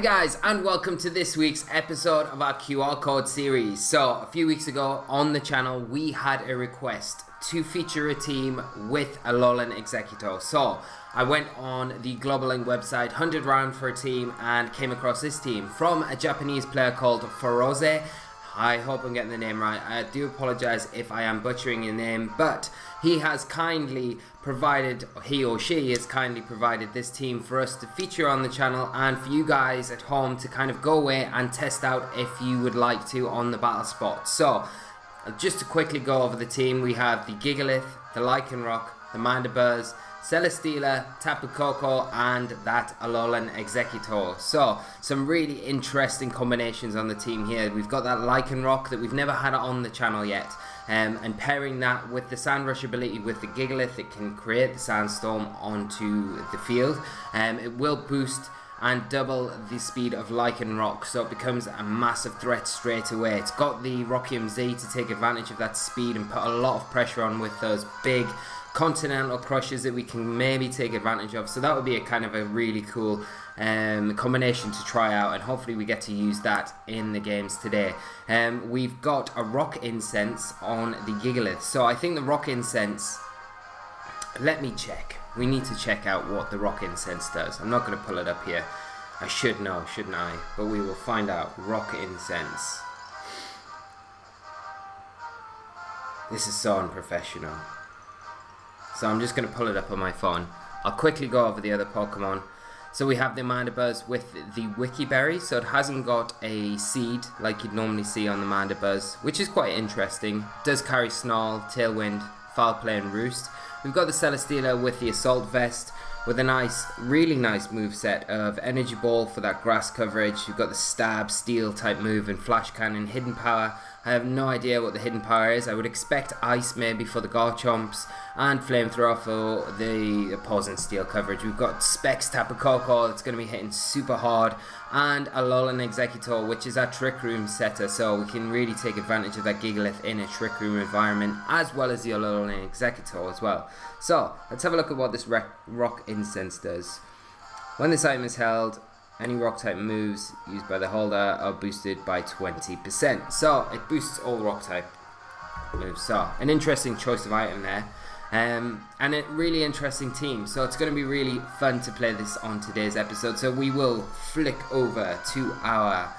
guys, and welcome to this week's episode of our QR code series. So a few weeks ago on the channel we had a request to feature a team with a Alolan Exeggutor. So I went on the Global Link website, hunted around for a team, and came across this team from a Japanese player called Furozze. I hope I'm getting the name right. I do apologize if I am butchering your name, but he has kindly provided, he or she has kindly provided this team for us to feature on the channel and for you guys at home to kind of go away and test out if you would like to on the battle spot. So, just to quickly go over the team, we have the Gigalith, the Lycanroc, the Mandibuzz, Celesteela, Tapu Koko, and that Alolan Exeggutor. So, some really interesting combinations on the team here. We've got that Lycanroc that we've never had on the channel yet. And pairing that with the Sand Rush ability with the Gigalith, it can create the Sandstorm onto the field. It will boost and double the speed of Lycanroc, so it becomes a massive threat straight away. It's got the Rockium Z to take advantage of that speed and put a lot of pressure on with those big continental crushes that we can maybe take advantage of. So that would be a kind of a really cool combination to try out, and hopefully we get to use that in the games today. We've got a Rock Incense on the Gigalith. So I think the Rock Incense, let me check. We need to check out what the Rock Incense does. I'm not going to pull it up here. I should know, shouldn't I? But we will find out. Rock Incense. This is so unprofessional. So I'm just going to pull it up on my phone. I'll quickly go over the other Pokemon. So we have the Mandibuzz with the Wiki Berry. So it hasn't got a seed like you'd normally see on the Mandibuzz, which is quite interesting. It does carry Snarl, Tailwind, Foul Play and Roost. We've got the Celesteela with the Assault Vest with a nice, really nice moveset of Energy Ball for that grass coverage. You've got the Stab, Steel type move, and Flash Cannon. Hidden Power, I have no idea what the Hidden Power is. I would expect Ice maybe for the Garchomps, and Flamethrower for the opposing Steel coverage. We've got Specs Tapu Koko that's going to be hitting super hard, and a Alolan Exeggutor, which is our Trick Room setter, so we can really take advantage of that Gigalith in a Trick Room environment, as well as the Alolan Exeggutor as well. So, let's have a look at what this Rock Incense does. When this item is held, any rock type moves used by the holder are boosted by 20%. So, it boosts all rock type moves. So, an interesting choice of item there. And a really interesting team. So, it's going to be really fun to play this on today's episode. So, we will flick over to our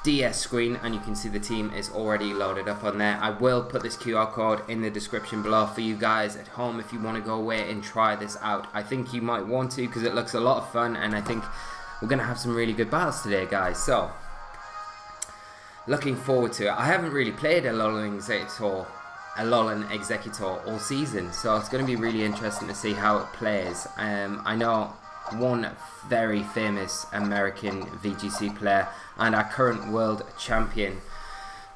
DS screen and you can see the team is already loaded up on there. I will put this QR code in the description below for you guys at home if you want to go away and try this out. I think you might want to because it looks a lot of fun, and I think we're going to have some really good battles today, guys. So, looking forward to it. I haven't really played Alolan Exeggutor all season, so it's going to be really interesting to see how it plays. I know one very famous American VGC player and our current world champion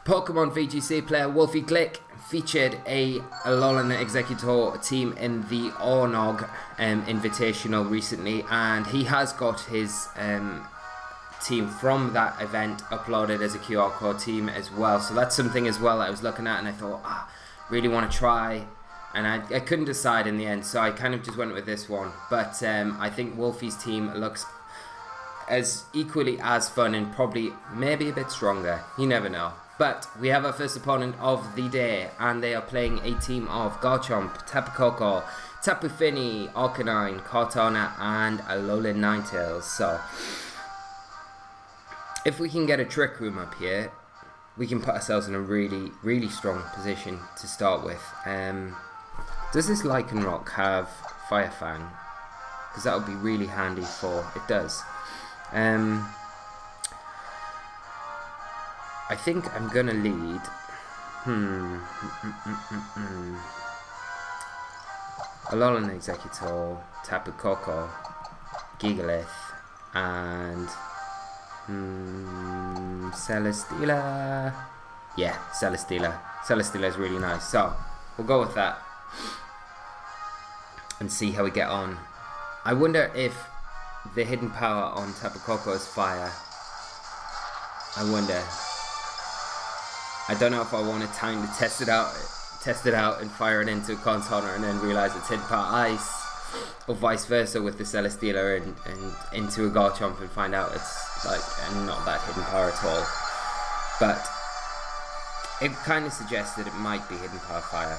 Pokemon VGC player Wolfie Glick featured a Alolan Exeggutor team in the Ornog Invitational recently, and he has got his team from that event uploaded as a QR code team as well. So that's something as well that I was looking at and I thought, really want to try, and I couldn't decide in the end, so I kind of just went with this one. But I think Wolfie's team looks as equally as fun and probably maybe a bit stronger. You never know. But we have our first opponent of the day, and they are playing a team of Garchomp, Tapu Koko, Tapu Fini, Arcanine, Kartana, and Alolan Ninetales. So, if we can get a Trick Room up here, we can put ourselves in a really, really strong position to start with. Does this Lycanroc have Fire Fang? Because that would be really handy for... It does. I think I'm going to lead... Alolan Exeggutor, Tapu Koko, Gigalith, and... Celesteela. Yeah, Celesteela. Celesteela is really nice. So, we'll go with that. And see how we get on. I wonder if the hidden power on Tapu Koko is fire. I wonder. I don't know if I want to time to test it out and fire it into a Contoner and then realise it's hidden power ice. or vice versa with the Celesteela and into a Garchomp and find out it's like not that hidden power at all. But it kind of suggests that it might be hidden power fire.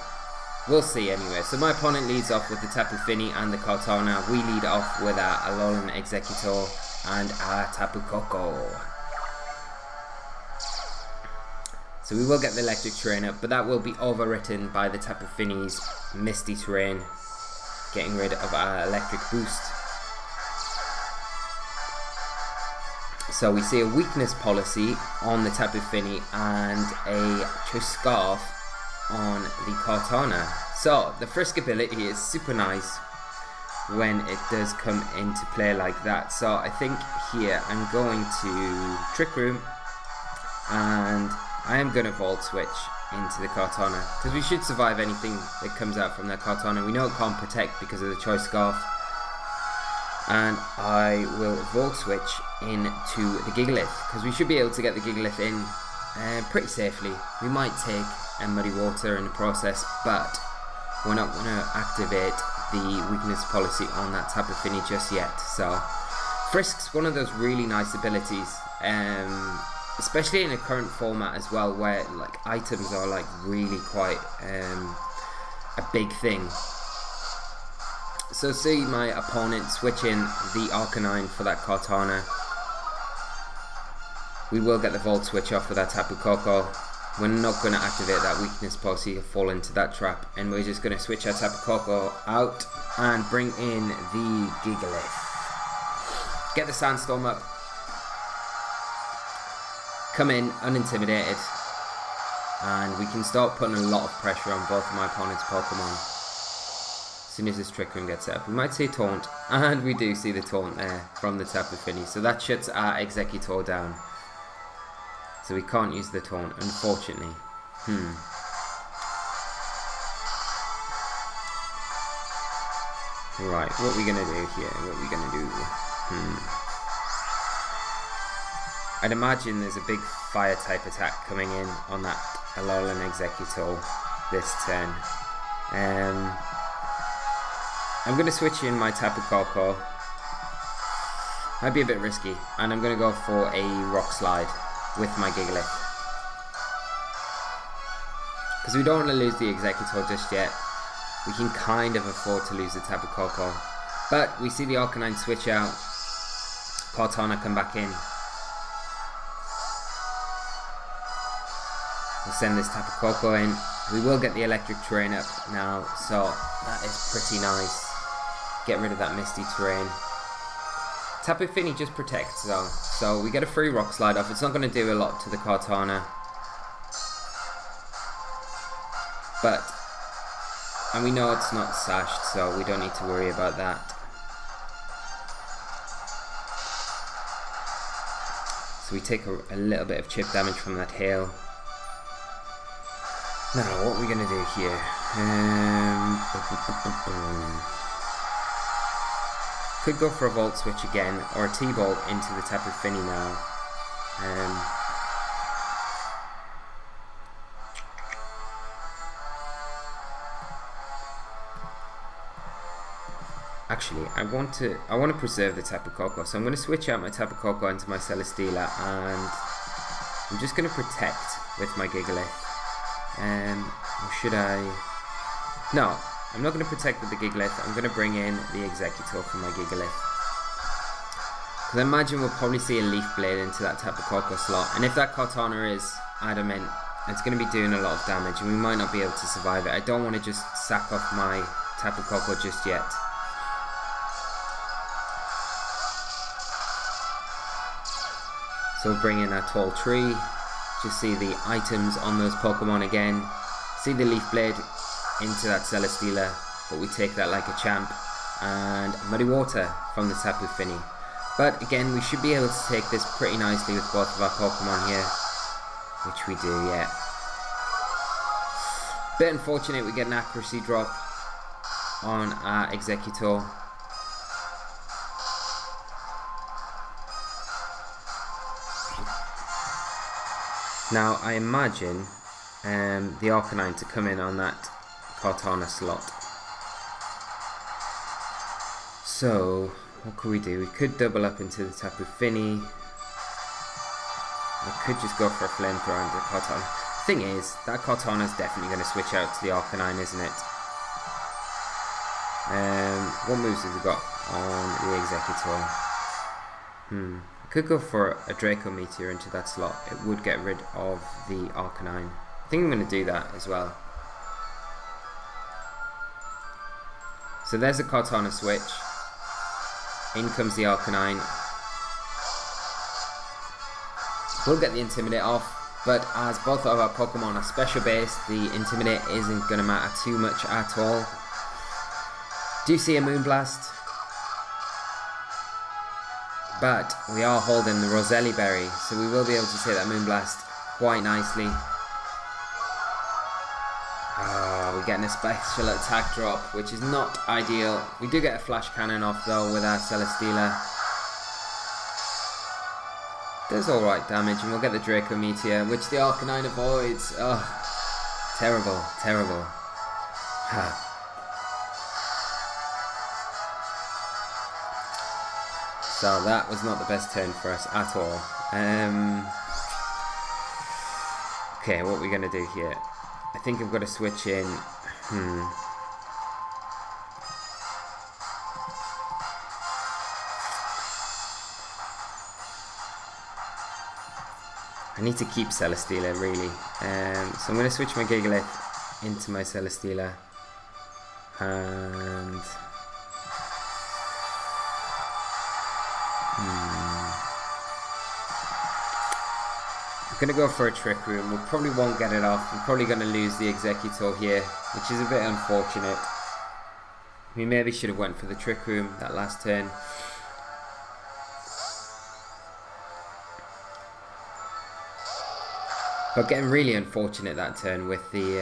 We'll see anyway. So my opponent leads off with the Tapu Fini and the Kartana. We lead off with our Alolan Executor and our Tapu Koko. So we will get the electric terrain up, but that will be overwritten by the Tapu Fini's Misty Terrain, getting rid of our electric boost. So we see a weakness policy on the Tapu Fini and a Choice Scarf on the Kartana. So the Frisk ability is super nice when it does come into play like that. So I think here I'm going to Trick Room and I am going to Volt Switch into the Kartana because we should survive anything that comes out from that Kartana. We know it can't protect because of the Choice Scarf. And I will Volt Switch into the Gigalith because we should be able to get the Gigalith in pretty safely. We might take a Muddy Water in the process, but we're not going to activate the weakness policy on that Tapu Fini just yet. So Frisk's one of those really nice abilities, especially in a current format as well, where like items are like really quite a big thing. So see my opponent switching the Arcanine for that Kartana. We will get the Volt Switch off for that Tapu Koko. We're not going to activate that weakness policy or fall into that trap, and we're just going to switch our Tapu Koko out and bring in the Gigalith. Get the Sandstorm up. Come in unintimidated, and we can start putting a lot of pressure on both of my opponent's Pokemon. As soon as this Trick Room gets set up, we might see Taunt, and we do see the Taunt there from the Tapu Fini, so that shuts our Executor down. So we can't use the Taunt, unfortunately. Right, what are we gonna do here? What are we gonna do? I'd imagine there's a big fire type attack coming in on that Alolan Executor this turn. I'm going to switch in my Tapu Koko. Might be a bit risky, and I'm going to go for a Rock Slide with my Gigalith. Because we don't want to lose the Executor just yet. We can kind of afford to lose the Tapu Koko. But we see the Arcanine switch out. Kartana come back in. We'll send this Tapu Koko in. We will get the electric terrain up now, so that is pretty nice. Get rid of that misty terrain. Tapu Fini just protects though, so we get a free Rock Slide off. It's not going to do a lot to the Kartana, and we know it's not sashed, so we don't need to worry about that. So we take a little bit of chip damage from that hail. Now, what are we going to do here? Could go for a Volt Switch again, or a T-Bolt into the Tapu Fini now. Actually, I want to preserve the Tapu Koko, so I'm going to switch out my Tapu Koko into my Celesteela, and I'm just going to protect with my Gigalith. Or should I? No, I'm not going to protect with the Gigalith. I'm going to bring in the Executor for my Gigalith. Because I imagine we'll probably see a Leaf Blade into that Tapu Koko slot. And if that Kartana is adamant, it's going to be doing a lot of damage, and we might not be able to survive it. I don't want to just sack off my Tapu Koko just yet. So we'll bring in our Tall Tree. Just see the items on those Pokemon again. See the Leaf Blade into that Celesteela, but we take that like a champ. And Muddy Water from the Tapu Fini. But again, we should be able to take this pretty nicely with both of our Pokemon here. Which we do, yeah. Bit unfortunate we get an accuracy drop on our Executor. Now, I imagine the Arcanine to come in on that Kartana slot. So, what could we do? We could double up into the Tapu Fini. We could just go for a flamethrower into Kartana. Thing is, that Kartana is definitely going to switch out to the Arcanine, isn't it? What moves have we got on the Executor? I could go for a Draco Meteor into that slot. It would get rid of the Arcanine. I think I'm going to do that as well. So there's a Kartana switch. In comes the Arcanine. We'll get the Intimidate off, but as both of our Pokemon are special based, the Intimidate isn't going to matter too much at all. Do see a Moonblast, but we are holding the Roselli Berry, so we will be able to take that Moonblast quite nicely. We're getting a special attack drop, which is not ideal. We do get a Flash Cannon off though with our Celesteela. Does alright damage, and we'll get the Draco Meteor, which the Arcanine avoids. Oh, terrible, terrible. So that was not the best turn for us at all. Okay, what are we going to do here? I think I've got to switch in. I need to keep Celesteela, really. So I'm going to switch my Gigalith into my Celesteela. And... I'm going to go for a Trick Room. We probably won't get it off. We're probably going to lose the Executor here, which is a bit unfortunate. We maybe should have went for the Trick Room that last turn. But getting really unfortunate that turn with the...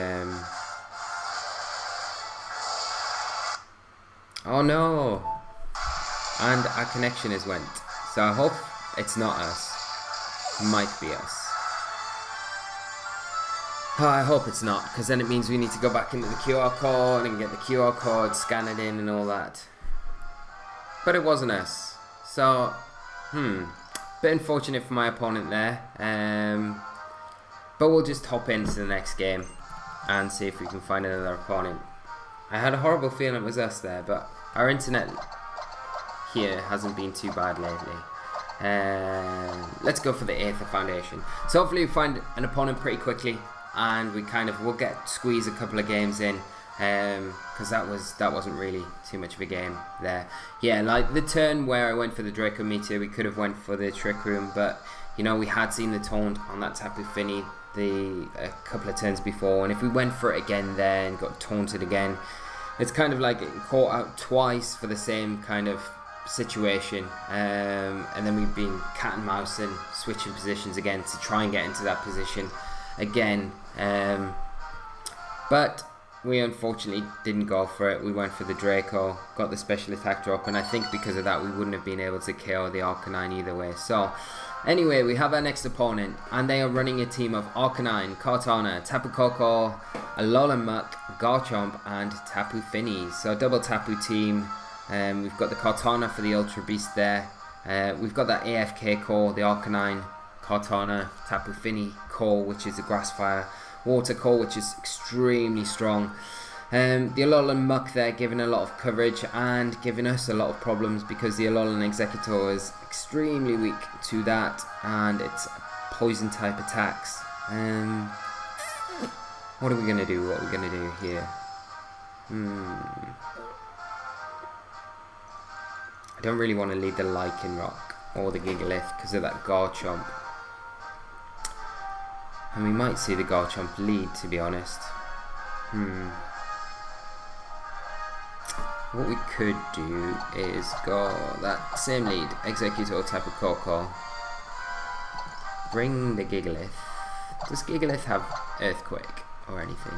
Oh no! And our connection has went. So I hope it's not us. Might be us. Oh, I hope it's not, because then it means we need to go back into the QR code and get the QR code, scan it in and all that. But it wasn't us. So, bit unfortunate for my opponent there. But we'll just hop into the next game and see if we can find another opponent. I had a horrible feeling it was us there, but our internet here hasn't been too bad lately. Let's go for the Aether Foundation. So hopefully we find an opponent pretty quickly, and we we'll squeeze a couple of games in, because that wasn't really too much of a game there. Yeah, like the turn where I went for the Draco Meteor, we could have went for the Trick Room, but you know, we had seen the taunt on that Tapu Fini a couple of turns before, and if we went for it again there and got taunted again, it's kind of like getting caught out twice for the same kind of situation, and then we've been cat and mouse and switching positions again to try and get into that position again, but we unfortunately didn't go for it. We went for the Draco, got the special attack drop, and I think because of that we wouldn't have been able to KO the Arcanine either way. So anyway, we have our next opponent, and they are running a team of Arcanine, Kartana, Tapu Koko, Alolan Muck, Garchomp, and Tapu Fini. So double Tapu team. We've got the Kartana for the Ultra Beast there. We've got that AFK core, the Arcanine, Kartana, Tapu Fini core, which is the Grass Fire Water core, which is extremely strong. The Alolan Muck there giving a lot of coverage and giving us a lot of problems because the Alolan Executor is extremely weak to that, and it's poison type attacks. What are we going to do? What are we going to do here? I don't really want to lead the Lycanroc or the Gigalith because of that Garchomp. And we might see the Garchomp lead, to be honest. What we could do is go that same lead, Executor Tapu Koko. Bring the Gigalith. Does Gigalith have Earthquake or anything?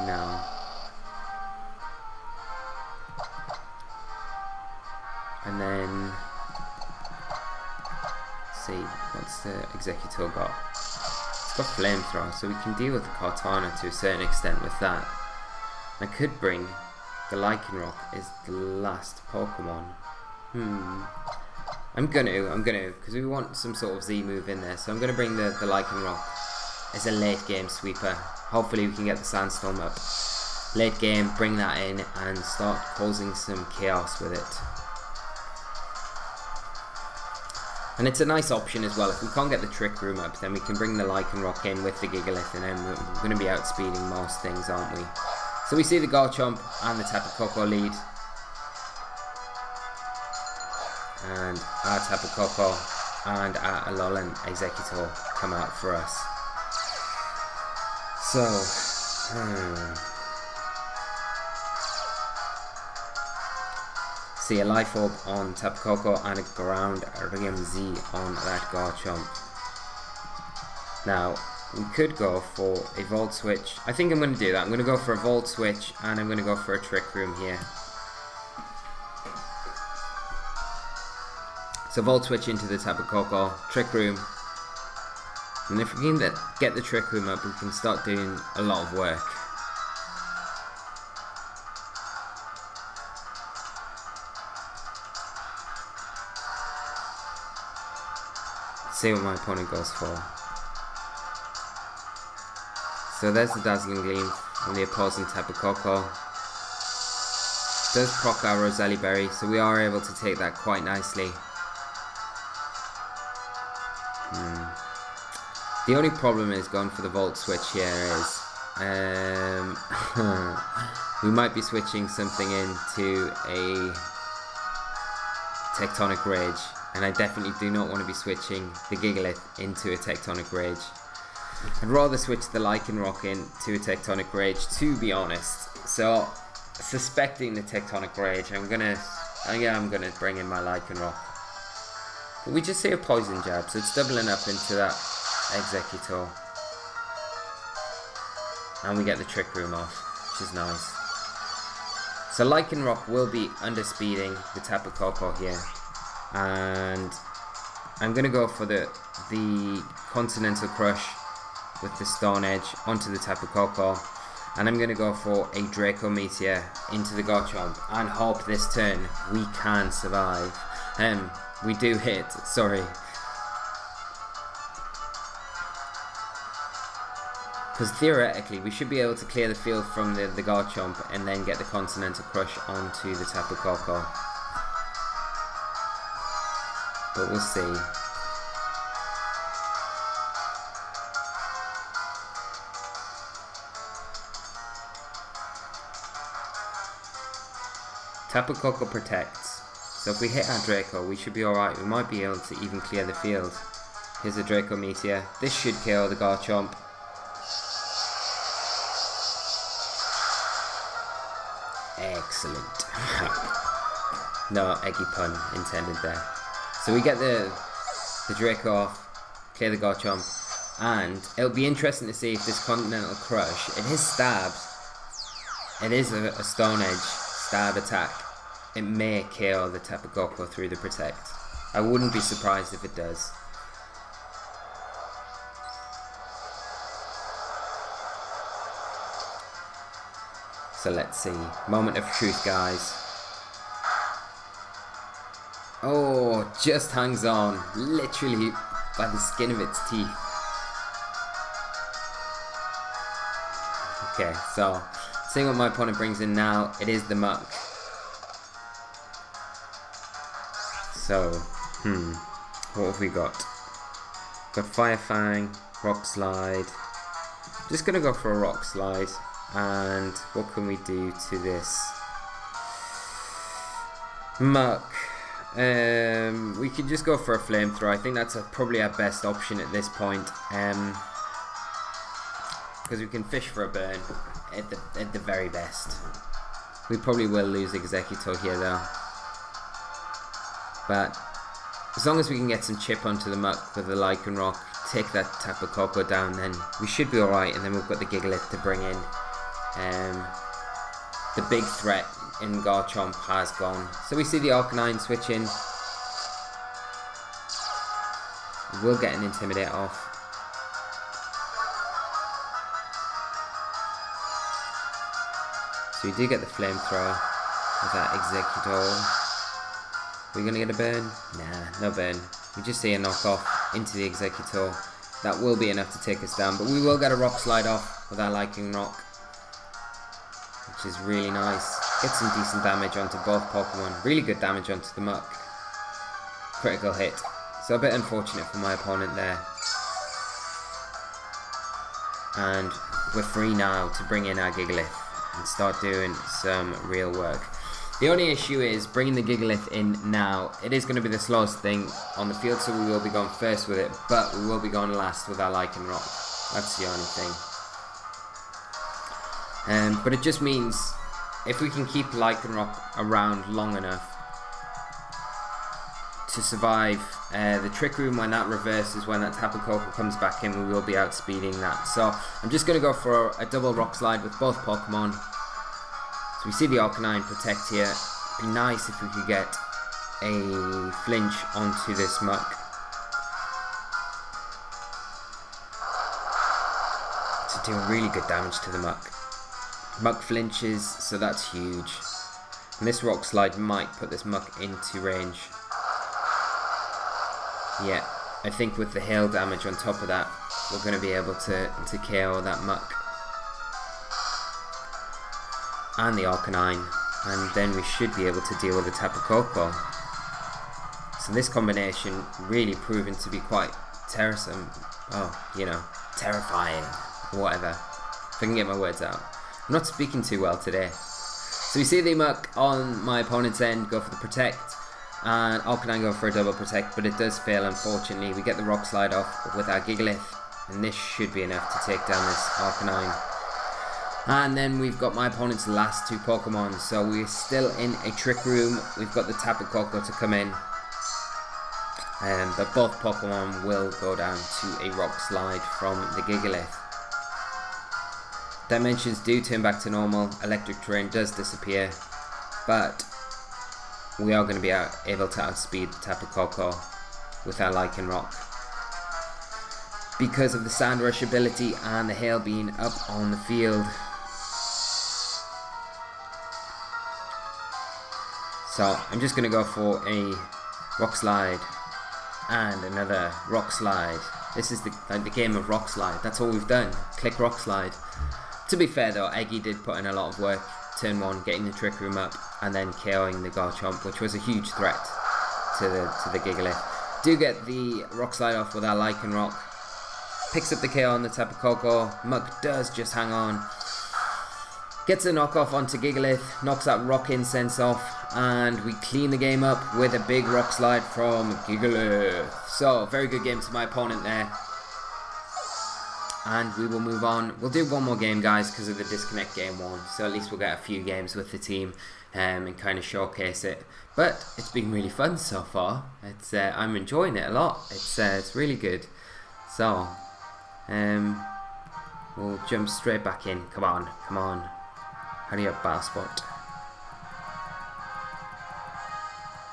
No. And then see what's the Executor got. It's got Flamethrower, so we can deal with the Kartana to a certain extent with that. I could bring the Lycanroc is the last Pokemon. I'm gonna, because we want some sort of Z move in there, so I'm gonna bring the Lycanroc as a late game sweeper. Hopefully we can get the Sandstorm up late game, bring that in and start causing some chaos with it. And it's a nice option as well. If we can't get the Trick Room up, then we can bring the Lycanroc in with the Gigalith, and then we're going to be outspeeding most things, aren't we? So we see the Garchomp and the Tapu Koko lead. And our Tapu Koko and our Alolan Exeggutor come out for us. So, see a Life Orb on Tapu Koko and a Ground Ringem Z on that Garchomp. Now, we could go for a Volt Switch. I think I'm going to do that. I'm going to go for a Volt Switch and I'm going to go for a Trick Room here. So Volt Switch into the Tapu Koko, Trick Room. And if we can get the Trick Room up, we can start doing a lot of work. See what my opponent goes for. So there's the Dazzling Gleam from the opposing Tapu Koko. Does proc our Roselli Berry, so we are able to take that quite nicely. The only problem is going for the Volt Switch here is we might be switching something into a Tectonic Rage, and I definitely do not want to be switching the Gigalith into a Tectonic Rage. I'd rather switch the Lycanroc into a Tectonic Rage, to be honest. So, suspecting the Tectonic Rage, I'm gonna bring in my Lycanroc. But we just see a Poison Jab, so it's doubling up into that Exeggutor. And we get the Trick Room off, which is nice. So Lycanroc will be underspeeding the Tapu Koko here. And I'm going to go for the Continental Crush with the Stone Edge onto the Tapu Koko. And I'm going to go for a Draco Meteor into the Garchomp and hope this turn we can survive. We do hit, sorry. Because theoretically we should be able to clear the field from the Garchomp and then get the Continental Crush onto the Tapu Koko. But we'll see. Tapu Koko protects. So if we hit our Draco, we should be alright. We might be able to even clear the field. Here's a Draco Meteor. This should kill the Garchomp. Excellent. No eggy pun intended there. So we get the Draco off, clear the Garchomp, and it'll be interesting to see if this Continental Crush, it is stabbed. It is a Stone Edge stab attack. It may KO the Tapu Koko through the Protect. I wouldn't be surprised if it does. So let's see. Moment of truth, guys. Oh, just hangs on. Literally by the skin of its teeth. Okay, so seeing what my opponent brings in now, it is the Muck. So, what have we got? Got Fire Fang, Rock Slide. Just gonna go for a Rock Slide. And what can we do to this Muck? We could just go for a Flamethrower. I think that's probably our best option at this point. Because we can fish for a burn at the very best. We probably will lose Exeggutor here though. But as long as we can get some chip onto the Muck with the Lycanroc, take that Tapu Koko down, then we should be alright. And then we've got the Gigalith to bring in. The big threat in Garchomp has gone. So we see the Arcanine switch in. We'll get an Intimidate off. So we do get the flamethrower with that Executor. Are we going to get a burn? Nah, no burn. We just see a knockoff into the Executor. That will be enough to take us down, but we will get a Rock Slide off with our Lichen Rock, which is really nice. Get some decent damage onto both Pokemon. Really good damage onto the Muck. Critical hit. So a bit unfortunate for my opponent there. And we're free now to bring in our Gigalith and start doing some real work. The only issue is bringing the Gigalith in now. It is going to be the slowest thing on the field, so we will be going first with it, but we will be going last with our Lichen Rock. That's the only thing. But it just means if we can keep Lichen Rock around long enough to survive the Trick Room when that reverses, when that Tapu Koko comes back in, we will be outspeeding that. So I'm just going to go for a double Rock Slide with both Pokemon. So we see the Arcanine protect here. It'd be nice if we could get a flinch onto this Muck. To do really good damage to the Muck. Muck flinches, so that's huge. And this Rock Slide might put this Muck into range. Yeah, I think with the hail damage on top of that, we're going to be able to KO that Muck. And the Arcanine, and then we should be able to deal with the Tapu Koko. So this combination really proven to be quite terrifying, whatever, if I can get my words out. I'm not speaking too well today. So we see the Muck on my opponent's end go for the Protect, and Arcanine go for a double Protect, but it does fail unfortunately. We get the Rock Slide off with our Gigalith, and this should be enough to take down this Arcanine. And then we've got my opponent's last two Pokemon, so we're still in a Trick Room. We've got the Tapu Koko to come in, but both Pokemon will go down to a Rock Slide from the Gigalith. Dimensions do turn back to normal, electric terrain does disappear, but we are going to be able to outspeed the Tapu Koko with our Lichen Rock, because of the Sand Rush ability and the hail being up on the field. So I'm just going to go for a Rock Slide and another Rock Slide. This is the game of Rock Slide. That's all we've done. Click Rock Slide. To be fair though, Eggy did put in a lot of work. Turn 1, getting the Trick Room up and then KOing the Garchomp, which was a huge threat to the Gigalith. Do get the Rock Slide off with our Lichen Rock. Picks up the KO on the Tapu Koko. Muck does just hang on. Gets a knockoff onto Gigalith, knocks that Rock Incense off, and we clean the game up with a big Rock Slide from Gigalith. So, very good game to my opponent there. And we will move on. We'll do one more game, guys, because of the disconnect game 1. So at least we'll get a few games with the team and kind of showcase it. But it's been really fun so far. I'm enjoying it a lot. It's really good. So, we'll jump straight back in. Come on, come on. Hurry up, Battle Spot.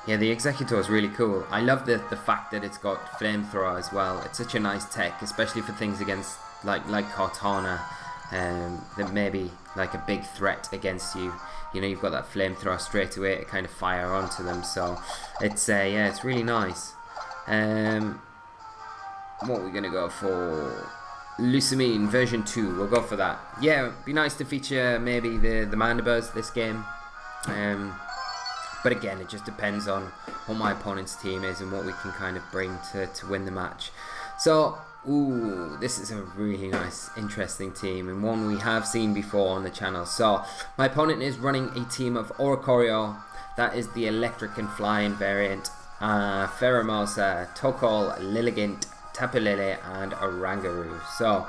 Yeah, the Executor is really cool. I love the fact that it's got Flamethrower as well. It's such a nice tech, especially for things against like Cortana, that may be like a big threat against you. You know, you've got that Flamethrower straight away to kind of fire onto them. So it's yeah, it's really nice. What are we gonna go for? Lucamine version 2, we'll go for that. Yeah, it'd be nice to feature maybe the Mandibuzz this game. But again, it just depends on what my opponent's team is and what we can kind of bring to win the match. So, ooh, this is a really nice, interesting team, and one we have seen before on the channel. So, my opponent is running a team of Oricorio. That is the electric and flying variant. Pheromosa, Tokol, Lilligant, Tapu Lele, and Oranguru. So,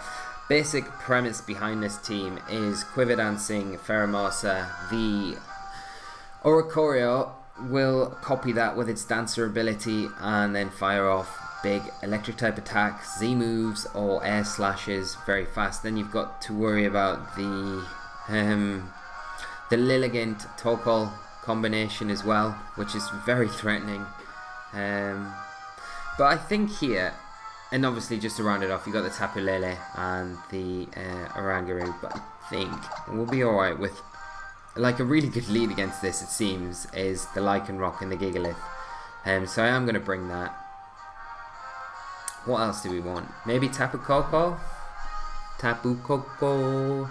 basic premise behind this team is Quiver Dancing Pheromosa. The Oricorio will copy that with its Dancer ability and then fire off big electric type attacks, Z moves or air slashes very fast. Then you've got to worry about the Lilligant Tokol combination as well, which is very threatening. But I think here, and obviously just to round it off, you've got the Tapu Lele and the Oranguru, but I think we'll be alright with like a really good lead against this, it seems, is the Lichen Rock and the Gigalith. So I am going to bring that. What else do we want? Maybe Tapu Koko? Tapu Koko.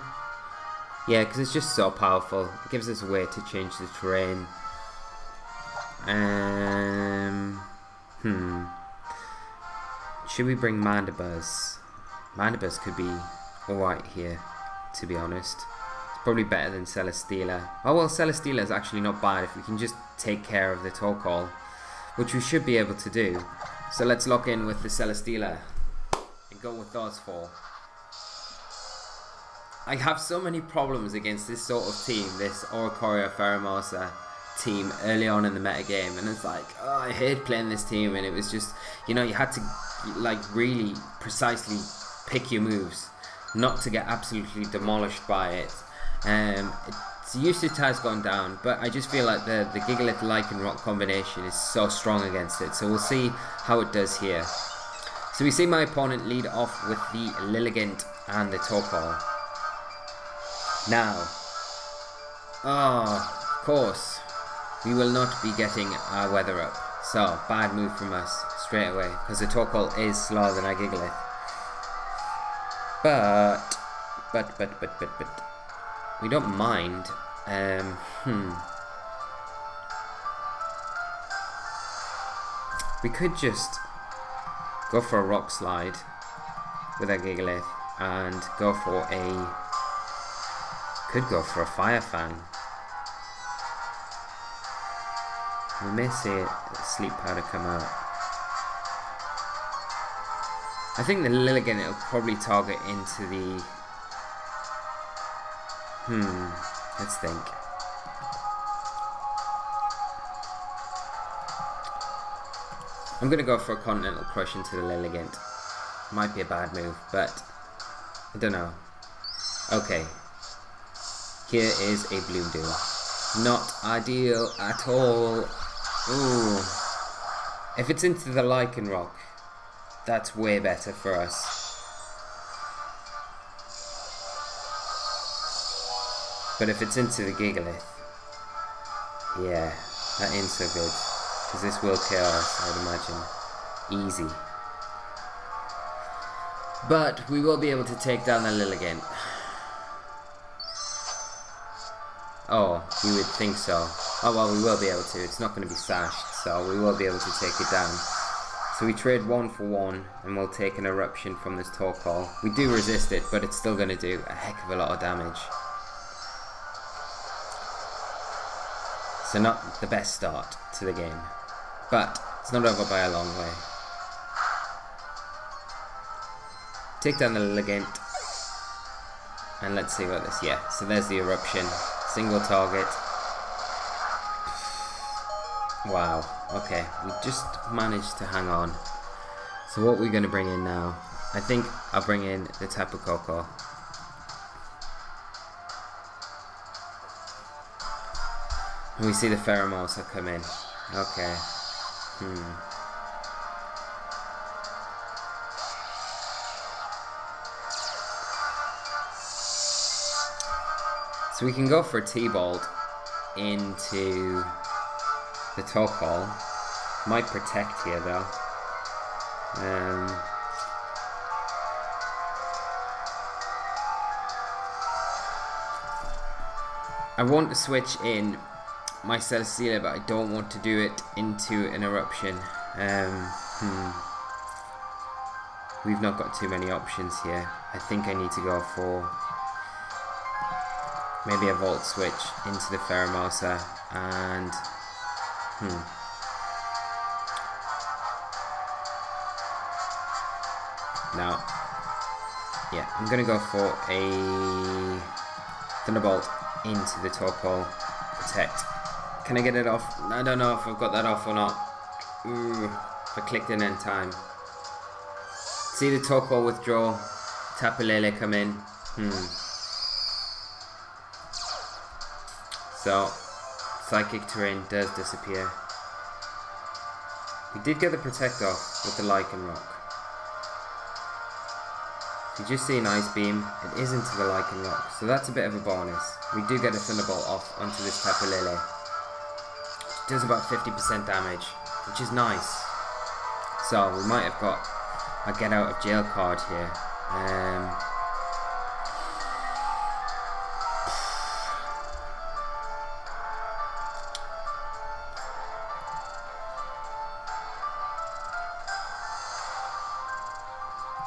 Yeah, because it's just so powerful. It gives us a way to change the terrain. Should we bring Mandibuzz? Mandibuzz could be alright here, to be honest. It's probably better than Celesteela. Oh well, Celesteela is actually not bad if we can just take care of the Torkoal, which we should be able to do. So let's lock in with the Celesteela and go with those 4. I have so many problems against this sort of team, this Oricorio Pheromosa team early on in the metagame, and it's like, oh, I hate playing this team, and it was just, you know, you had to like really precisely pick your moves not to get absolutely demolished by it. Its usage has gone down, but I just feel like the Gigalith Lichen Rock combination is so strong against it, so we'll see how it does here. So we see my opponent lead off with the Lilligant and the Torkoal. Now, of course, we will not be getting our weather up. So, bad move from us straight away, because the Torkoal is slower than our Gigalith. But, we don't mind. We could just go for a Rock Slide with our Gigalith and go for a... Could go for a Fire Fan. We may see a Sleep Powder come out. I think the Lilligant it'll probably target into the... let's think. I'm gonna go for a Continental Crush into the Lilligant. Might be a bad move, but I don't know. Okay. Here is a Bloom Duel. Not ideal at all. Ooh. If it's into the Lichen Rock, that's way better for us. But if it's into the Gigalith, yeah, that ain't so good. Because this will kill us, I would imagine. Easy. But we will be able to take down the Lilligant. Oh, you would think so. Oh well, we will be able to. It's not going to be sashed, so we will be able to take it down. So we trade 1 for 1, and we'll take an Eruption from this Torkoal. We do resist it, but it's still going to do a heck of a lot of damage. So not the best start to the game. But it's not over by a long way. Take down the Lilligant. And let's see what this... Yeah, so there's the Eruption. Single target. Wow, okay, we just managed to hang on. So what are we going to bring in now? I think I'll bring in the Tapu Koko. And we see the Pheromosa come in. Okay. So we can go for a T-Bolt into the Torkoal. Might protect here though. I want to switch in my Celesteela, but I don't want to do it into an Eruption. We've not got too many options here. I think I need to go for maybe a Volt Switch into the Pheromosa and now, yeah, I'm gonna go for a Thunderbolt into the Torkoal. Protect. Can I get it off? I don't know if I've got that off or not. Ooh, if I clicked in time. See the Torkoal withdraw. Tapu Lele come in. So, Psychic Terrain does disappear. We did get the Protect off with the Lichen Rock. You just see an ice beam. It is into the lichen rock, so that's a bit of a bonus. We do get a thunderbolt off onto this Tapu Lele. It does about 50% damage, which is nice. So we might have got a get out of jail card here.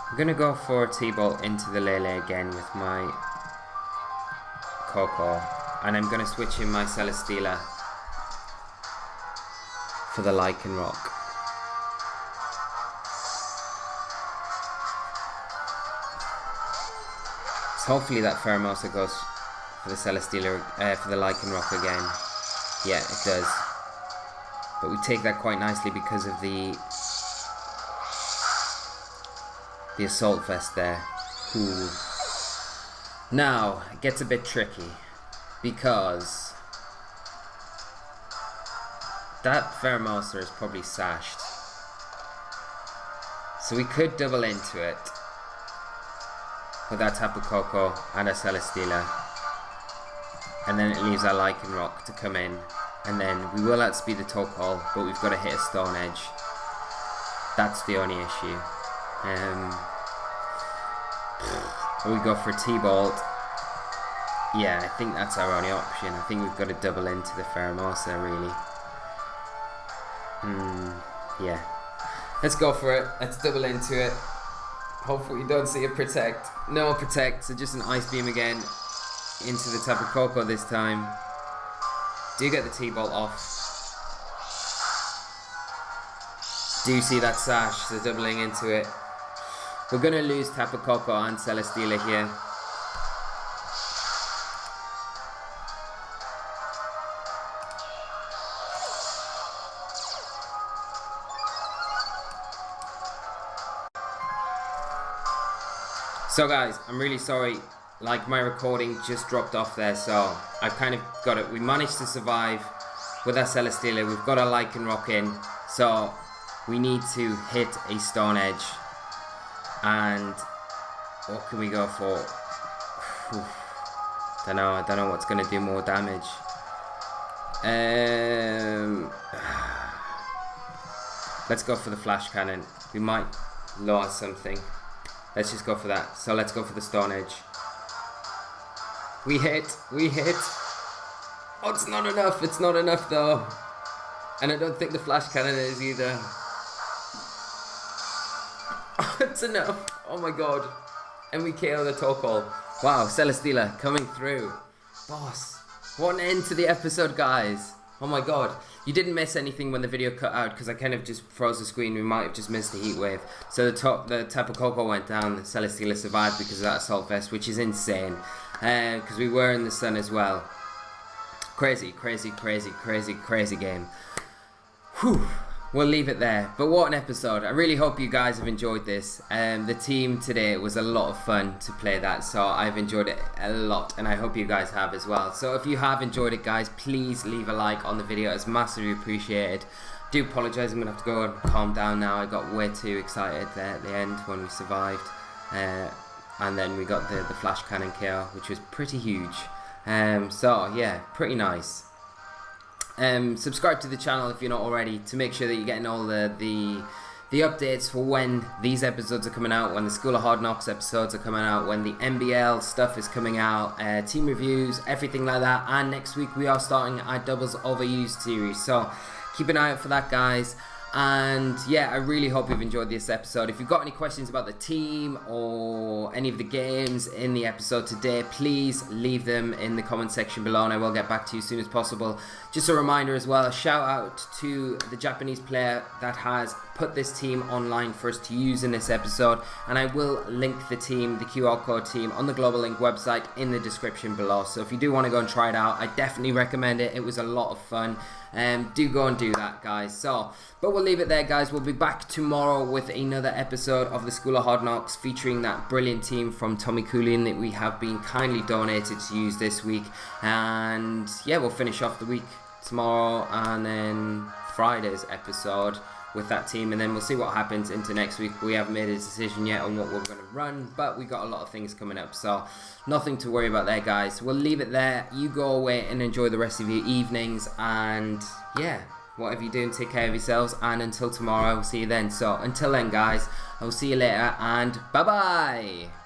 I'm gonna go for a T-Bolt into the Lele again with my Coco, and I'm gonna switch in my Celesteela for the Lichen Rock. So hopefully that Furozze goes for the Celesteela, for the Lichen Rock again. Yeah, it does. But we take that quite nicely because of the Assault Vest there. Ooh. Now, it gets a bit tricky because that Furozze is probably sashed. So we could double into it with that Tapu Koko and a Celesteela. And then it leaves our Lichen Rock to come in. And then we will outspeed the Tokol, but we've got to hit a Stone Edge. That's the only issue. We go for a T-Bolt. Yeah, I think that's our only option. I think we've got to double into the Furozze, really. Yeah. Let's go for it. Let's double into it. Hopefully we don't see a Protect. No Protect, so just an Ice Beam again. Into the Tapu Koko this time. Do get the T-Bolt off. Do see that Sash, so doubling into it. We're going to lose Tapu Koko and Celesteela here. So guys, I'm really sorry, like my recording just dropped off there, so I've kind of got it. We managed to survive with our Celesteela. We've got our Lichen Rock in, so we need to hit a Stone Edge. And what can we go for? I don't know what's going to do more damage. Let's go for the Flash Cannon. We might lose something. Let's just go for that. So let's go for the Stone Edge. We hit. Oh, it's not enough. It's not enough though. And I don't think the Flash Cannon is either. It's enough. Oh my god. And we KO the Tokol. Wow, Celesteela coming through. Boss. What an end to the episode, guys. Oh my god. You didn't miss anything when the video cut out because I kind of just froze the screen. We might have just missed the heat wave. So the Tapu Koko went down. The Celesteela survived because of that Assault Vest, which is insane. Because we were in the sun as well. Crazy game. Whew. We'll leave it there. But what an episode. I really hope you guys have enjoyed this. The team today was a lot of fun to play that. So I've enjoyed it a lot. And I hope you guys have as well. So if you have enjoyed it, guys, please leave a like on the video. It's massively appreciated. I do apologise. I'm going to have to go and calm down now. I got way too excited there at the end when we survived. And then we got the Flash Cannon KO, which was pretty huge. So yeah, pretty nice. Subscribe to the channel if you're not already to make sure that you're getting all the updates for when these episodes are coming out, when the School of Hard Knocks episodes are coming out, when the NBL stuff is coming out, team reviews, everything like that. And next week we are starting our Doubles Overused series, so keep an eye out for that, guys. And yeah, I really hope you've enjoyed this episode. If you've got any questions about the team or any of the games in the episode today, please leave them in the comment section below and I will get back to you as soon as possible. Just a reminder as well, a shout out to the Japanese player that has put this team online for us to use in this episode, and I will link the team, the QR code team, on the Global Link website in the description below. So if you do want to go and try it out, I definitely recommend it. It was a lot of fun. Do go and do that, guys. But we'll leave it there, guys. We'll be back tomorrow with another episode of the School of Hard Knocks featuring that brilliant team from Tommy Coolian that we have been kindly donated to use this week. And yeah, we'll finish off the week tomorrow, and then Friday's episode with that team, and then we'll see what happens into next week. We haven't made a decision yet on what we're going to run, but we got a lot of things coming up, so nothing to worry about there, guys. We'll leave it there. You go away and enjoy the rest of your evenings, and yeah, whatever you're doing, take care of yourselves, and until tomorrow, I'll see you then. So until then, guys, I'll see you later, and bye bye.